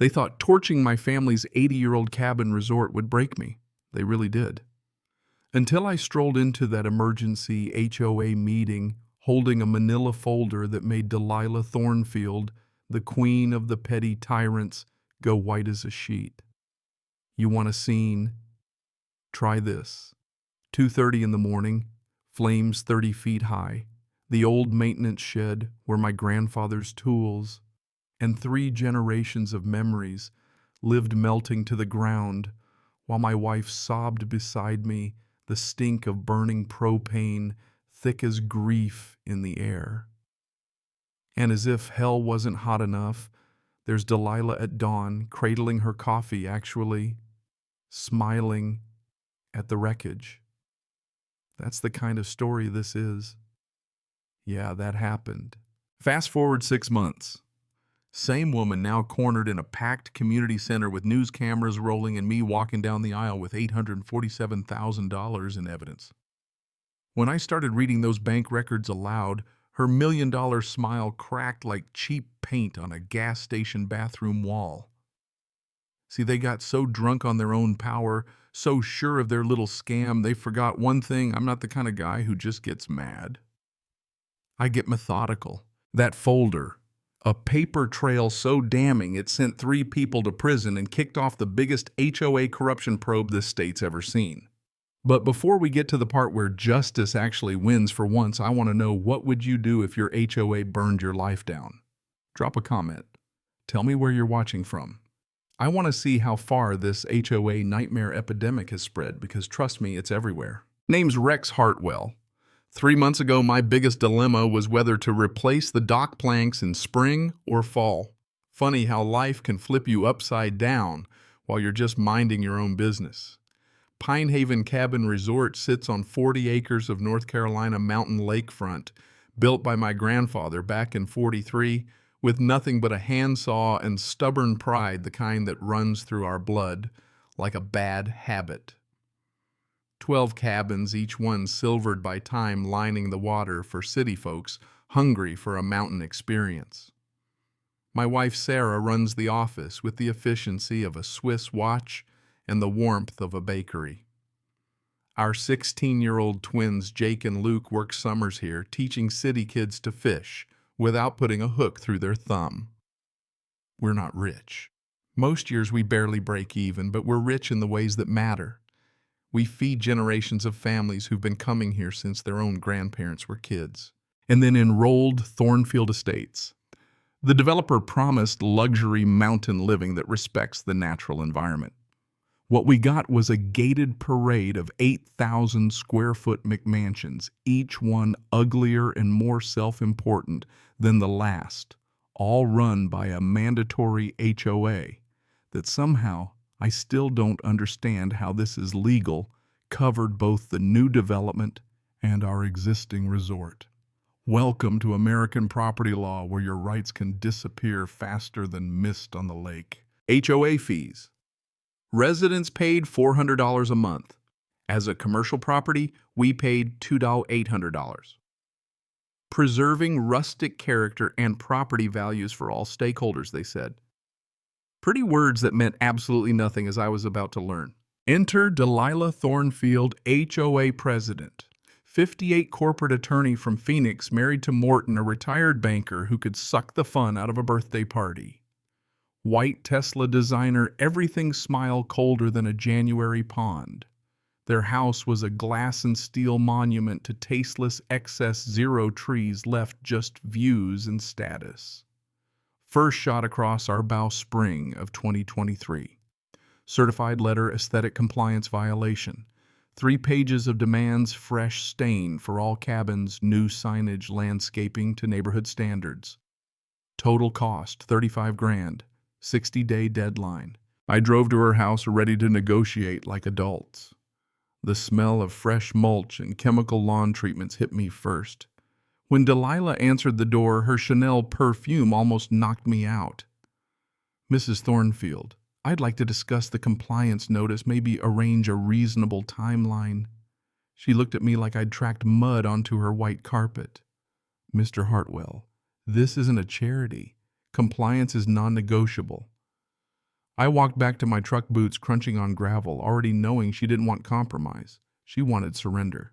They thought torching my family's 80-year-old cabin resort would break me. They really did. Until I strolled into that emergency HOA meeting holding a manila folder that made Delilah Thornfield, the queen of the petty tyrants, go white as a sheet. You want a scene? Try this. 2:30 in the morning, flames 30 feet high, the old maintenance shed where my grandfather's tools and 3 generations of memories lived melting to the ground while my wife sobbed beside me, the stink of burning propane thick as grief in the air. And as if hell wasn't hot enough, there's Delilah at dawn, cradling her coffee, actually smiling at the wreckage. That's the kind of story this is. Yeah, that happened. Fast forward 6 months. Same woman now cornered in a packed community center with news cameras rolling and me walking down the aisle with $847,000 in evidence. When I started reading those bank records aloud, her $1 million smile cracked like cheap paint on a gas station bathroom wall. See, they got so drunk on their own power, so sure of their little scam, they forgot one thing: I'm not the kind of guy who just gets mad. I get methodical. That folder, a paper trail so damning it sent 3 people to prison and kicked off the biggest HOA corruption probe this state's ever seen. But before we get to the part where justice actually wins for once, I want to know, what would you do if your HOA burned your life down? Drop a comment. Tell me where you're watching from. I want to see how far this HOA nightmare epidemic has spread, because trust me, it's everywhere. Name's Rex Hartwell. 3 months ago, my biggest dilemma was whether to replace the dock planks in spring or fall. Funny how life can flip you upside down while you're just minding your own business. Pine Haven Cabin Resort sits on 40 acres of North Carolina mountain lakefront, built by my grandfather back in '43, with nothing but a handsaw and stubborn pride, the kind that runs through our blood like a bad habit. 12 cabins, each one silvered by time, lining the water for city folks hungry for a mountain experience. My wife Sarah runs the office with the efficiency of a Swiss watch and the warmth of a bakery. Our 16-year-old twins Jake and Luke work summers here, teaching city kids to fish without putting a hook through their thumb. We're not rich. Most years we barely break even, but we're rich in the ways that matter. We feed generations of families who've been coming here since their own grandparents were kids. And then enrolled Thornfield Estates. The developer promised luxury mountain living that respects the natural environment. What we got was a gated parade of 8,000 square foot McMansions, each one uglier and more self-important than the last, all run by a mandatory HOA that somehow, I still don't understand how this is legal, covered both the new development and our existing resort. Welcome to American property law, where your rights can disappear faster than mist on the lake. HOA fees. Residents paid $400 a month. As a commercial property, we paid $800. Preserving rustic character and property values for all stakeholders, they said. Pretty words that meant absolutely nothing, as I was about to learn. Enter Delilah Thornfield, HOA president. 58 corporate attorney from Phoenix, married to Morton, a retired banker who could suck the fun out of a birthday party. White Tesla designer, everything smile colder than a January pond. Their house was a glass and steel monument to tasteless excess zero trees, left just views and status. First shot across our bow spring of 2023. Certified letter aesthetic compliance violation. 3 pages of demands, fresh stain for all cabins, new signage, landscaping to neighborhood standards. Total cost, $35 grand. 60-day deadline. I drove to her house ready to negotiate like adults. The smell of fresh mulch and chemical lawn treatments hit me first. When Delilah answered the door, her Chanel perfume almost knocked me out. Mrs. Thornfield, I'd like to discuss the compliance notice, maybe arrange a reasonable timeline. She looked at me like I'd tracked mud onto her white carpet. Mr. Hartwell, this isn't a charity. Compliance is non-negotiable. I walked back to my truck boots crunching on gravel, already knowing she didn't want compromise. She wanted surrender.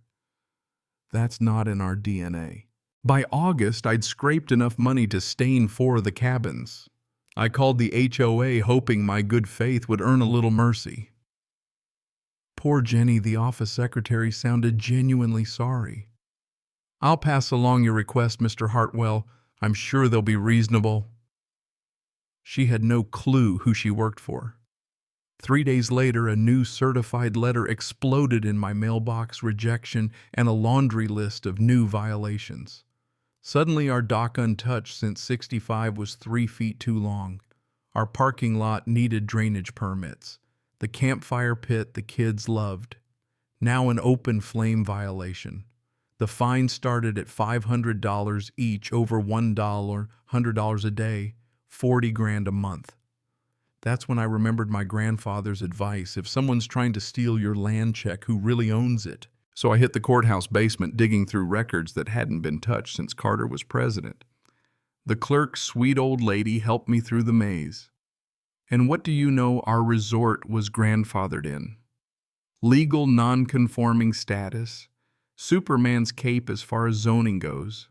That's not in our DNA. By August, I'd scraped enough money to stain 4 of the cabins. I called the HOA hoping my good faith would earn a little mercy. Poor Jenny, the office secretary, sounded genuinely sorry. "I'll pass along your request, Mr. Hartwell. I'm sure they'll be reasonable." She had no clue who she worked for. 3 days later, a new certified letter exploded in my mailbox, rejection, and a laundry list of new violations. Suddenly, our dock untouched since 65 was 3 feet too long. Our parking lot needed drainage permits. The campfire pit the kids loved. Now an open flame violation. The fine started at $500 each, over $100 a day, 40 grand a month. That's when I remembered my grandfather's advice: if someone's trying to steal your land, check who really owns it. So I hit the courthouse basement, digging through records that hadn't been touched since Carter was president. The clerk, sweet old lady, helped me through the maze. And what do you know our resort was grandfathered in? Legal non-conforming status, Superman's cape as far as zoning goes.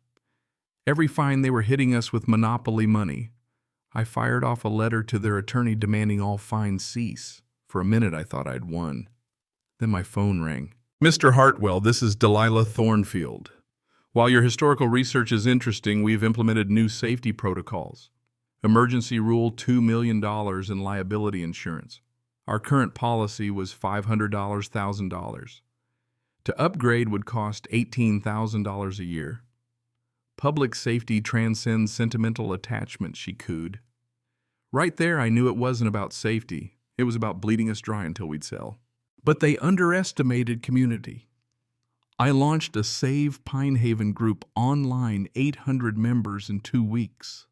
Every fine they were hitting us with monopoly money. I fired off a letter to their attorney demanding all fines cease. For a minute I thought I'd won. Then my phone rang. "Mr. Hartwell, this is Delilah Thornfield. While your historical research is interesting, we've implemented new safety protocols. Emergency rule, $2 million in liability insurance. Our current policy was $500, $1,000. To upgrade would cost $18,000 a year. Public safety transcends sentimental attachment," she cooed. Right there, I knew it wasn't about safety. It was about bleeding us dry until we'd sell. But they underestimated community. I launched a Save Pinehaven group online, 800 members in 2 weeks.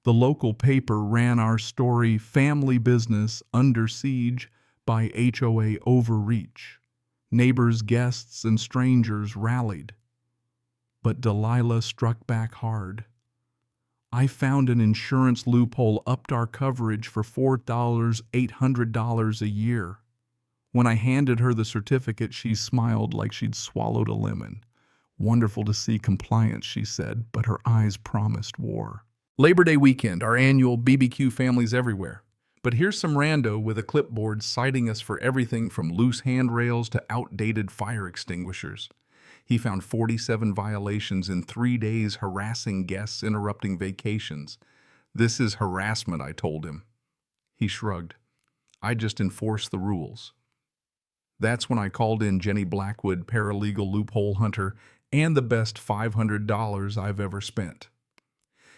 The local paper ran our story, "Family Business Under Siege by HOA Overreach." Neighbors, guests, and strangers rallied. But Delilah struck back hard. "I found an insurance loophole, upped our coverage for $4,800 a year." When I handed her the certificate, she smiled like she'd swallowed a lemon. "Wonderful to see compliance," she said, but her eyes promised war. Labor Day weekend, our annual BBQ, families everywhere. But here's some rando with a clipboard citing us for everything from loose handrails to outdated fire extinguishers. He found 47 violations in 3 days, harassing guests, interrupting vacations. "This is harassment," I told him. He shrugged. "I just enforce the rules." That's when I called in Jenny Blackwood, paralegal loophole hunter, and the best $500 I've ever spent.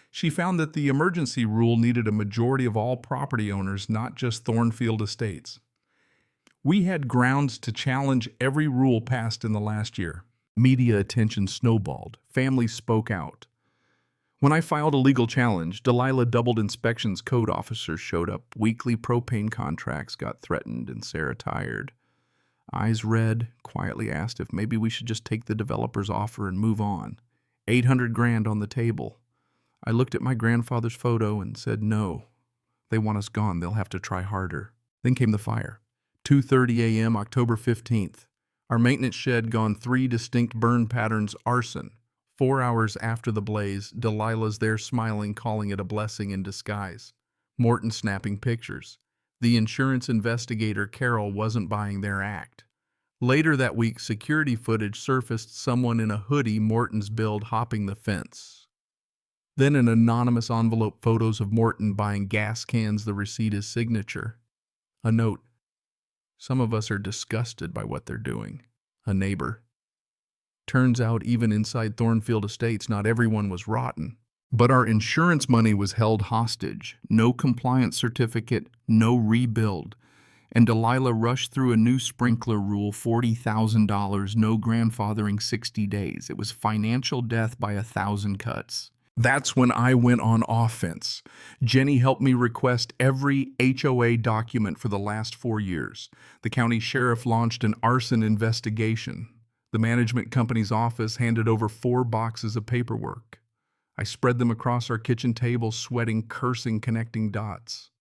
She found that the emergency rule needed a majority of all property owners, not just Thornfield Estates. We had grounds to challenge every rule passed in the last year. Media attention snowballed. Families spoke out. When I filed a legal challenge, Delilah doubled inspections. Code officers showed up. Weekly propane contracts got threatened, and Sarah, tired, eyes red, quietly asked if maybe we should just take the developer's offer and move on. 800 grand on the table. I looked at my grandfather's photo and said, "No, they want us gone. They'll have to try harder." Then came the fire. 2:30 a.m., October 15th. Our maintenance shed gone 3 distinct burn patterns, arson. 4 hours after the blaze, Delilah's there smiling, calling it a blessing in disguise. Morton snapping pictures. The insurance investigator, Carol, wasn't buying their act. Later that week, security footage surfaced, someone in a hoodie Morton's build hopping the fence. Then an anonymous envelope, photos of Morton buying gas cans, the receipt is signature. A note: "Some of us are disgusted by what they're doing." A neighbor. Turns out even inside Thornfield Estates, not everyone was rotten. But our insurance money was held hostage. No compliance certificate, no rebuild. And Delilah rushed through a new sprinkler rule, $40,000, no grandfathering, 60 days. It was financial death by 1,000 cuts. That's when I went on offense. Jenny helped me request every HOA document for the last 4 years. The county sheriff launched an arson investigation. The management company's office handed over 4 boxes of paperwork. I spread them across our kitchen table, sweating, cursing, connecting dots.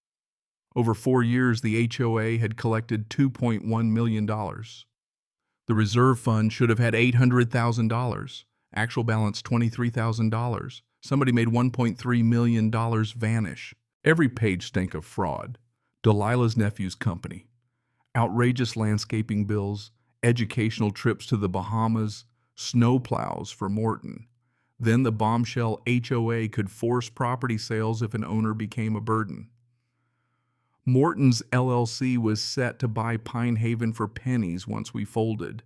Over 4 years, the HOA had collected $2.1 million. The reserve fund should have had $800,000. Actual balance $23,000. Somebody made $1.3 million vanish. Every page stank of fraud. Delilah's nephew's company. Outrageous landscaping bills, educational trips to the Bahamas, snowplows for Morton. Then the bombshell HOA could force property sales if an owner became a burden. Morton's LLC was set to buy Pine Haven for pennies once we folded.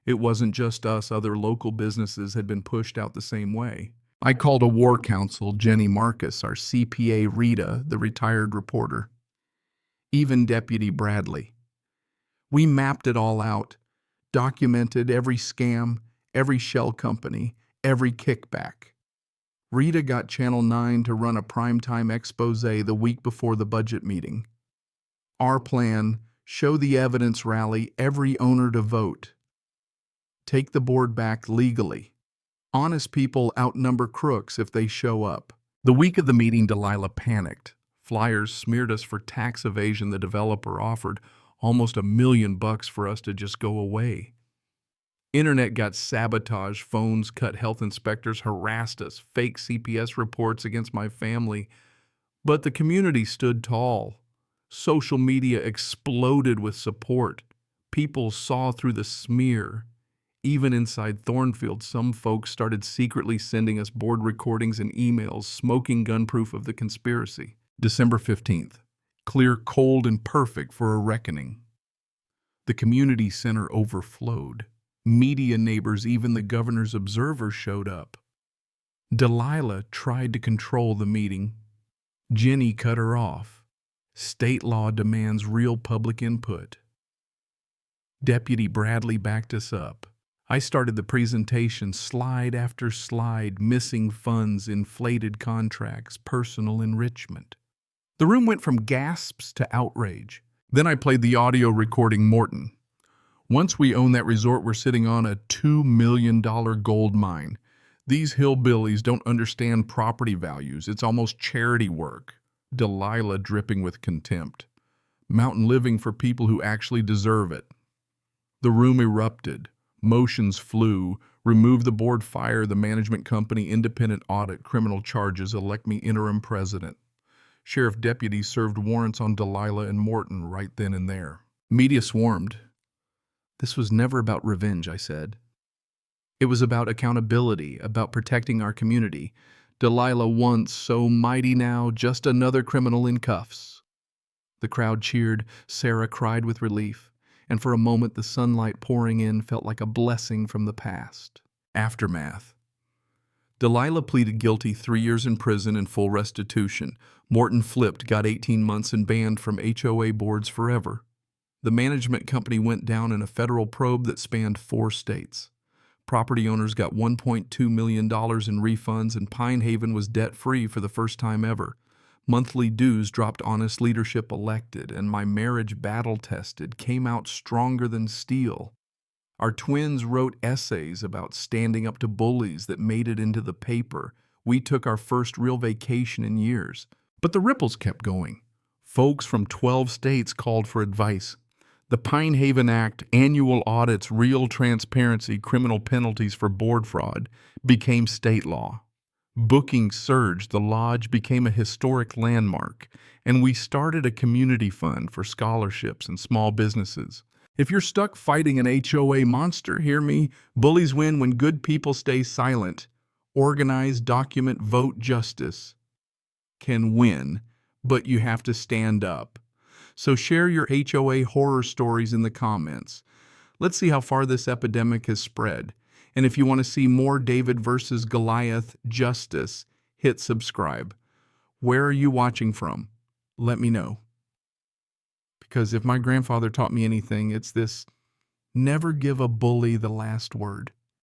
It wasn't just us, other local businesses had been pushed out the same way. I called a war counsel, Jenny Marcus, our CPA Rita, the retired reporter, even Deputy Bradley. We mapped it all out, documented every scam, every shell company, every kickback. Rita got Channel 9 to run a primetime expose the week before the budget meeting. Our plan: show the evidence rally, every owner to vote. Take the board back legally. Honest people outnumber crooks if they show up. The week of the meeting, Delilah panicked. Flyers smeared us for tax evasion. The developer offered almost $1 million for us to just go away. Internet got sabotaged, phones cut, health inspectors harassed us, fake CPS reports against my family. But the community stood tall. Social media exploded with support. People saw through the smear. Even inside Thornfield, some folks started secretly sending us board recordings and emails, smoking gun proof of the conspiracy. December 15th. Clear, cold, and perfect for a reckoning. The community center overflowed. Media neighbors, even the governor's observer, showed up. Delilah tried to control the meeting. Jenny cut her off. State law demands real public input. Deputy Bradley backed us up. I started the presentation, slide after slide, missing funds, inflated contracts, personal enrichment. The room went from gasps to outrage. Then I played the audio recording Morton. Once we own that resort, we're sitting on a $2 million gold mine. These hillbillies don't understand property values. It's almost charity work. Delilah dripping with contempt. Mountain living for people who actually deserve it. The room erupted. Motions flew. Remove the board, fire the management company, independent audit, criminal charges, elect me interim president. Sheriff deputies served warrants on Delilah and Morton right then and there. Media swarmed. This was never about revenge, I said. It was about accountability, about protecting our community. Delilah once so mighty, now just another criminal in cuffs. The crowd cheered. Sarah cried with relief. And for a moment the sunlight pouring in felt like a blessing from the past. Aftermath. Delilah pleaded guilty, 3 years in prison and full restitution. Morton flipped, got 18 months and banned from HOA boards forever. The management company went down in a federal probe that spanned 4 states. Property owners got $1.2 million in refunds, and Pine Haven was debt-free for the first time ever. Monthly dues dropped, honest leadership elected, and my marriage, battle-tested, came out stronger than steel. Our twins wrote essays about standing up to bullies that made it into the paper. We took our first real vacation in years. But the ripples kept going. Folks from 12 states called for advice. The Pine Haven Act, annual audits, real transparency, criminal penalties for board fraud became state law. Bookings surged, the lodge became a historic landmark, and we started a community fund for scholarships and small businesses. If you're stuck fighting an HOA monster, hear me. Bullies win when good people stay silent. Organize, document, vote. Justice can win, but you have to stand up. So share your HOA horror stories in the comments. Let's see how far this epidemic has spread. And if you want to see more David versus Goliath justice, hit subscribe. Where are you watching from? Let me know. Because if my grandfather taught me anything, it's this: never give a bully the last word.